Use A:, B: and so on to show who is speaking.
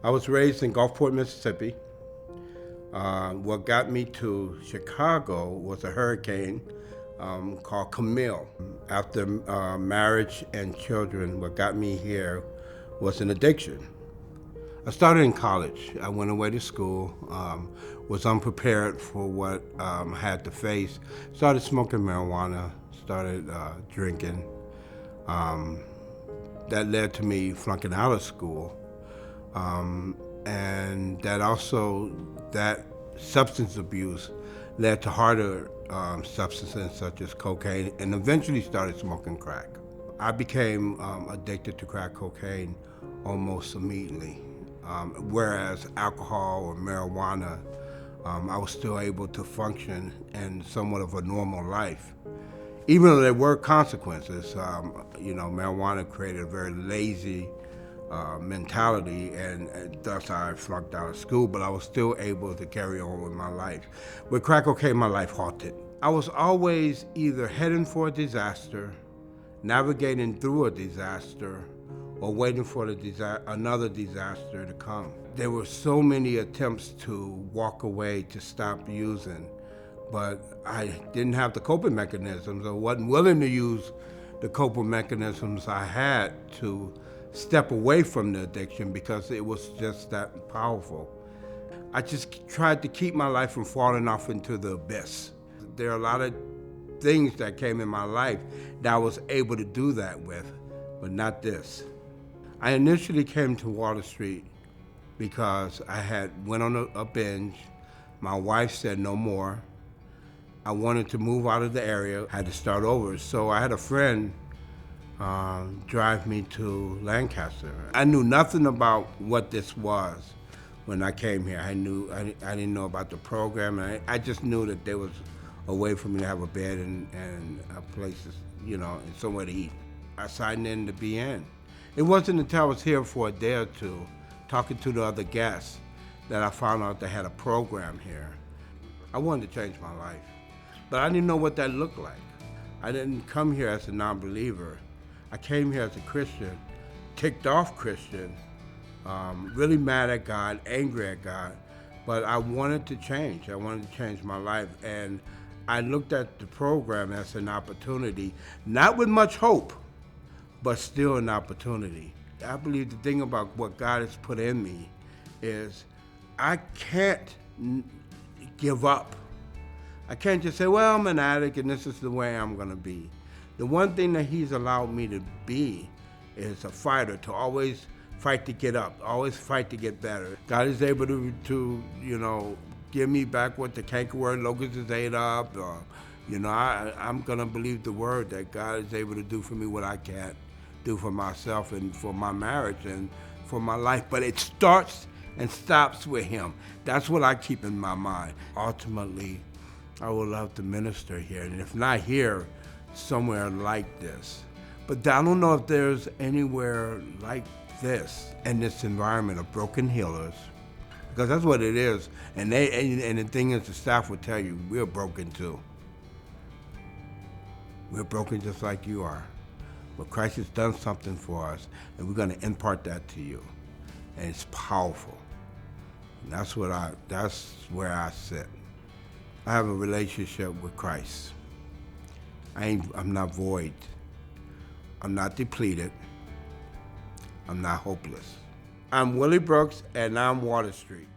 A: I was raised in Gulfport, Mississippi. What got me to Chicago was a hurricane called Camille. After marriage and children, what got me here was an addiction. I started in college. I went away to school, was unprepared for what I had to face. Started smoking marijuana, started drinking. That led to me flunking out of school. And that substance abuse led to harder substances such as cocaine, and eventually started smoking crack. I became addicted to crack cocaine almost immediately, whereas alcohol or marijuana, I was still able to function in somewhat of a normal life. Even though there were consequences, marijuana created a very lazy mentality, and thus I flunked out of school, but I was still able to carry on with my life. With crack cocaine, my life halted. I was always either heading for a disaster, navigating through a disaster, or waiting for another disaster to come. There were so many attempts to walk away, to stop using, but I didn't have the coping mechanisms, or wasn't willing to use the coping mechanisms I had to step away from the addiction because it was just that powerful. I just tried to keep my life from falling off into the abyss. There are a lot of things that came in my life that I was able to do that with, but not this. I initially came to Water Street because I had went on a binge. My wife said no more. I wanted to move out of the area, had to start over. So I had a friend drive me to Lancaster. I knew nothing about what this was when I came here. I didn't know about the program. I just knew that there was a way for me to have a bed and a place, and somewhere to eat. I signed in to be in. It wasn't until I was here for a day or two, talking to the other guests, that I found out they had a program here. I wanted to change my life, but I didn't know what that looked like. I didn't come here as a non-believer. I came here as a Christian, ticked off Christian, really mad at God, angry at God, but I wanted to change. I wanted to change my life, and I looked at the program as an opportunity, not with much hope, but still an opportunity. I believe the thing about what God has put in me is I can't give up. I can't just say, well, I'm an addict and this is the way I'm gonna be. The one thing that He's allowed me to be is a fighter, to always fight to get up, always fight to get better. God is able to give me back what the cankerworm locusts has ate up. I'm gonna believe the word that God is able to do for me what I can't do for myself and for my marriage and for my life. But it starts and stops with Him. That's what I keep in my mind. Ultimately, I would love to minister here, and if not here, somewhere like this. But I don't know if there's anywhere like this in this environment of broken healers, because that's what it is. And the thing is, the staff will tell you, we're broken too. We're broken just like you are. But Christ has done something for us, and we're going to impart that to you. And it's powerful. And that's where I sit. I have a relationship with Christ. I'm not void. I'm not depleted. I'm not hopeless. I'm Willie Brooks, and I'm Water Street.